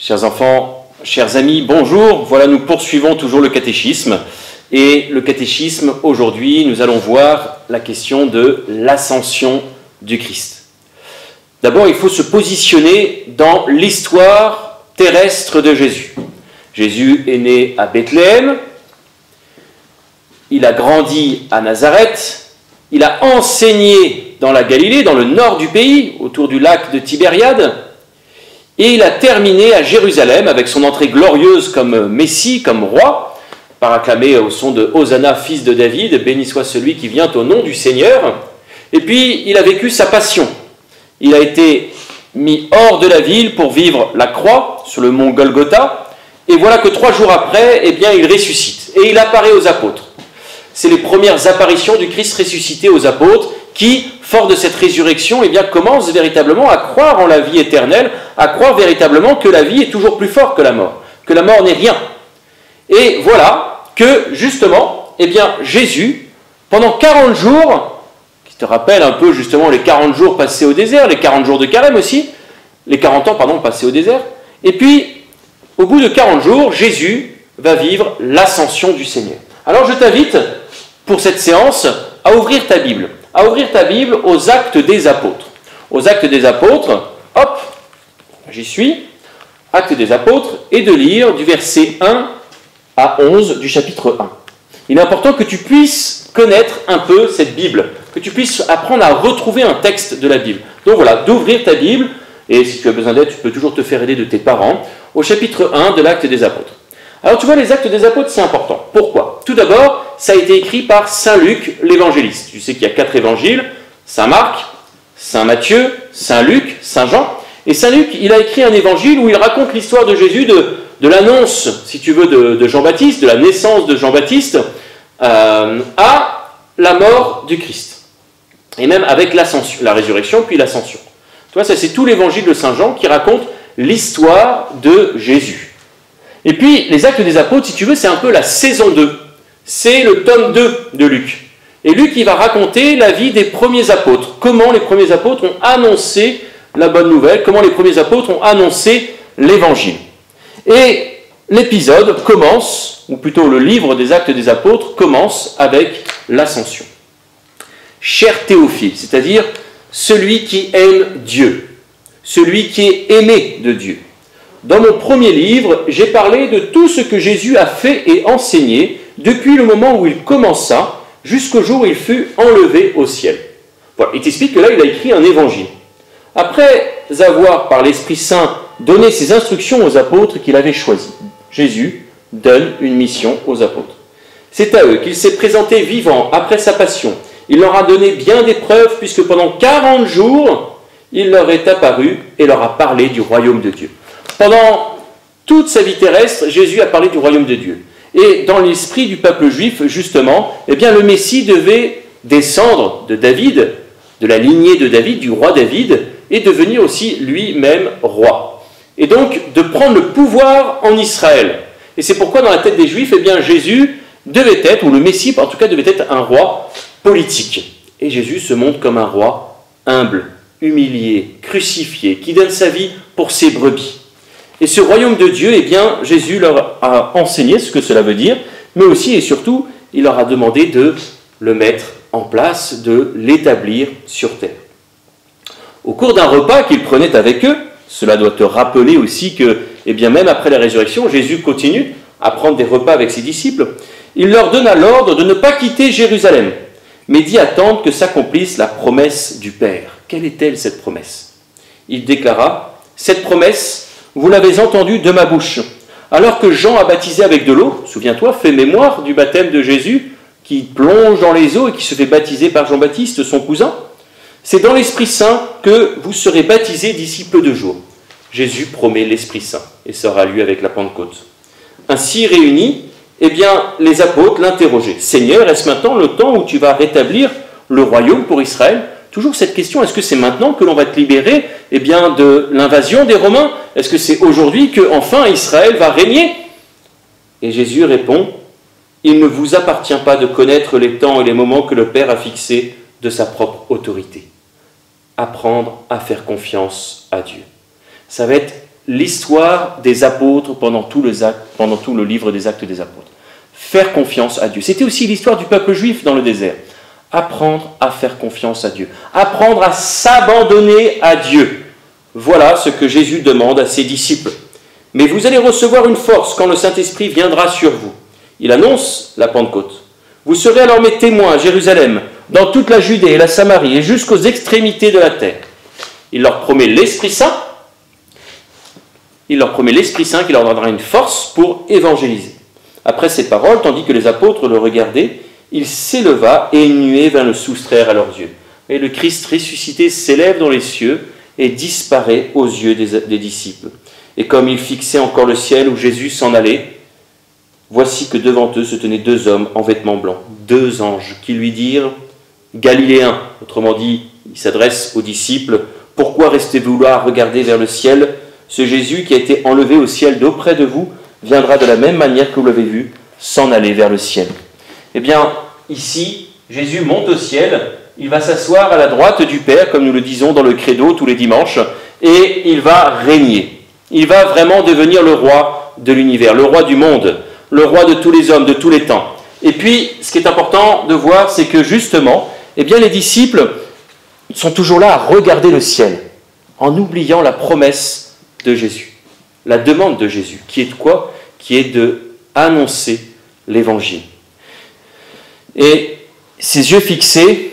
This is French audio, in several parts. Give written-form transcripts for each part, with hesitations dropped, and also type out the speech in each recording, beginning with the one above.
Chers enfants, chers amis, bonjour. Voilà, nous poursuivons toujours le catéchisme. Et le catéchisme, aujourd'hui, nous allons voir la question de l'ascension du Christ. D'abord, il faut se positionner dans l'histoire terrestre de Jésus. Jésus est né à Bethléem, il a grandi à Nazareth, il a enseigné dans la Galilée, dans le nord du pays, autour du lac de Tibériade, et il a terminé à Jérusalem avec son entrée glorieuse comme Messie, comme roi, par acclamé au son de Hosanna, fils de David, béni soit celui qui vient au nom du Seigneur. Et puis, il a vécu sa passion. Il a été mis hors de la ville pour vivre la croix sur le mont Golgotha. Et voilà que 3 jours après, eh bien, il ressuscite. Et il apparaît aux apôtres. C'est les premières apparitions du Christ ressuscité aux apôtres qui, fort de cette résurrection, eh bien, commencent véritablement à croire en la vie éternelle, à croire véritablement que la vie est toujours plus forte que la mort n'est rien. Et voilà que, justement, eh bien, Jésus, pendant 40 jours, qui te rappelle un peu justement les 40 jours passés au désert, les 40 jours de carême aussi, les 40 ans, pardon, passés au désert, et puis, au bout de 40 jours, Jésus va vivre l'ascension du Seigneur. Alors je t'invite, pour cette séance, à ouvrir ta Bible aux Actes des Apôtres. Aux Actes des Apôtres, hop, j'y suis, Actes des Apôtres, et de lire du verset 1 à 11 du chapitre 1. Il est important que tu puisses connaître un peu cette Bible, que tu puisses apprendre à retrouver un texte de la Bible. Donc voilà, d'ouvrir ta Bible, et si tu as besoin d'aide, tu peux toujours te faire aider de tes parents, au chapitre 1 de l'Acte des Apôtres. Alors tu vois, les Actes des Apôtres, c'est important. Pourquoi ? Tout d'abord, ça a été écrit par Saint Luc, l'évangéliste. Tu sais qu'il y a 4 évangiles, Saint Marc, Saint Matthieu, Saint Luc, Saint Jean. Et Saint Luc, il a écrit un évangile où il raconte l'histoire de Jésus, de l'annonce, si tu veux, de Jean-Baptiste, de la naissance de Jean-Baptiste, à la mort du Christ. Et même avec l'ascension, la résurrection, puis l'ascension. Tu vois, ça c'est tout l'évangile de Saint Jean qui raconte l'histoire de Jésus. Et puis, les Actes des Apôtres, si tu veux, c'est un peu la saison 2. C'est le tome 2 de Luc. Et Luc, il va raconter la vie des premiers apôtres. Comment les premiers apôtres ont annoncé la bonne nouvelle, comment les premiers apôtres ont annoncé l'évangile. Et l'épisode commence, ou plutôt le livre des Actes des Apôtres, commence avec l'ascension. Cher Théophile, c'est-à-dire celui qui aime Dieu, celui qui est aimé de Dieu. Dans mon premier livre, j'ai parlé de tout ce que Jésus a fait et enseigné depuis le moment où il commença jusqu'au jour où il fut enlevé au ciel. Voilà, il t'explique que là, il a écrit un évangile. Après avoir, par l'Esprit Saint, donné ses instructions aux apôtres qu'il avait choisis, Jésus donne une mission aux apôtres. C'est à eux qu'il s'est présenté vivant après sa passion. Il leur a donné bien des preuves puisque pendant 40 jours, il leur est apparu et leur a parlé du royaume de Dieu. Pendant toute sa vie terrestre, Jésus a parlé du royaume de Dieu. Et dans l'esprit du peuple juif, justement, eh bien, le Messie devait descendre de David, de la lignée de David, du roi David, et devenir aussi lui-même roi. Et donc, de prendre le pouvoir en Israël. Et c'est pourquoi, dans la tête des Juifs, eh bien, Jésus devait être, ou le Messie en tout cas, devait être un roi politique. Et Jésus se montre comme un roi humble, humilié, crucifié, qui donne sa vie pour ses brebis. Et ce royaume de Dieu, eh bien, Jésus leur a enseigné ce que cela veut dire, mais aussi et surtout, il leur a demandé de le mettre en place, de l'établir sur terre. Au cours d'un repas qu'ils prenaient avec eux, cela doit te rappeler aussi que, eh bien, même après la résurrection, Jésus continue à prendre des repas avec ses disciples. Il leur donna l'ordre de ne pas quitter Jérusalem, mais d'y attendre que s'accomplisse la promesse du Père. Quelle est-elle, cette promesse ? Il déclara, « Cette promesse, vous l'avez entendue de ma bouche. Alors que Jean a baptisé avec de l'eau, souviens-toi, fais mémoire du baptême de Jésus, qui plonge dans les eaux et qui se fait baptiser par Jean-Baptiste, son cousin. C'est dans l'Esprit Saint que vous serez baptisés d'ici peu de jours. » Jésus promet l'Esprit Saint, et ça aura lieu avec la Pentecôte. Ainsi réunis, eh bien, les apôtres l'interrogeaient. « Seigneur, est-ce maintenant le temps où tu vas rétablir le royaume pour Israël ?» Toujours cette question, est-ce que c'est maintenant que l'on va te libérer eh bien, de l'invasion des Romains ? Est-ce que c'est aujourd'hui que enfin Israël va régner ? Et Jésus répond, « Il ne vous appartient pas de connaître les temps et les moments que le Père a fixés de sa propre autorité. Apprendre à faire confiance à Dieu. » Ça va être l'histoire des apôtres pendant tout le livre des Actes des apôtres. Faire confiance à Dieu. C'était aussi l'histoire du peuple juif dans le désert. Apprendre à faire confiance à Dieu. Apprendre à s'abandonner à Dieu. Voilà ce que Jésus demande à ses disciples. Mais vous allez recevoir une force quand le Saint-Esprit viendra sur vous. Il annonce la Pentecôte. Vous serez alors mes témoins à Jérusalem, dans toute la Judée et la Samarie et jusqu'aux extrémités de la terre. Il leur promet l'Esprit Saint. Il leur promet l'Esprit Saint qui leur donnera une force pour évangéliser. Après ces paroles, tandis que les apôtres le regardaient, il s'éleva et une nuée vint le soustraire à leurs yeux. Et le Christ ressuscité s'élève dans les cieux et disparaît aux yeux des disciples. Et comme ils fixaient encore le ciel où Jésus s'en allait, voici que devant eux se tenaient deux hommes en vêtements blancs, deux anges, qui lui dirent « Galiléens », autrement dit, il s'adresse aux disciples, « Pourquoi restez-vous là à regarder vers le ciel ? Ce Jésus qui a été enlevé au ciel d'auprès de vous viendra de la même manière que vous l'avez vu s'en aller vers le ciel. » Eh bien, ici, Jésus monte au ciel, il va s'asseoir à la droite du Père, comme nous le disons dans le credo tous les dimanches, et il va régner. Il va vraiment devenir le roi de l'univers, le roi du monde, le roi de tous les hommes, de tous les temps. Et puis, ce qui est important de voir, c'est que justement, eh bien, les disciples sont toujours là à regarder le ciel, en oubliant la promesse de Jésus, la demande de Jésus, qui est de quoi ? Qui est de annoncer l'évangile. Et ses yeux fixés,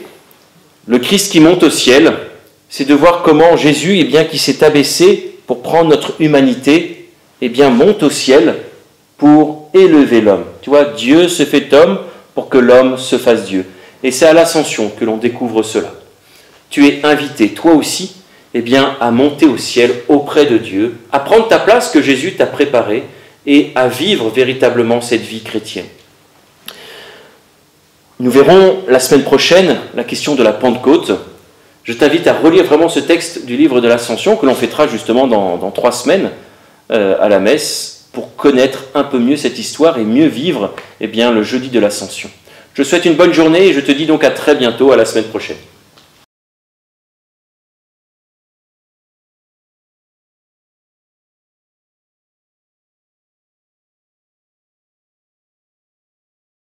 le Christ qui monte au ciel, c'est de voir comment Jésus, eh bien, qui s'est abaissé pour prendre notre humanité, eh bien, monte au ciel pour élever l'homme. Tu vois, Dieu se fait homme pour que l'homme se fasse Dieu. Et c'est à l'ascension que l'on découvre cela. Tu es invité, toi aussi, eh bien, à monter au ciel auprès de Dieu, à prendre ta place que Jésus t'a préparée et à vivre véritablement cette vie chrétienne. Nous verrons la semaine prochaine la question de la Pentecôte. Je t'invite à relire vraiment ce texte du livre de l'Ascension que l'on fêtera justement dans 3 semaines à la messe pour connaître un peu mieux cette histoire et mieux vivre eh bien, le jeudi de l'Ascension. Je te souhaite une bonne journée et je te dis donc à très bientôt, à la semaine prochaine.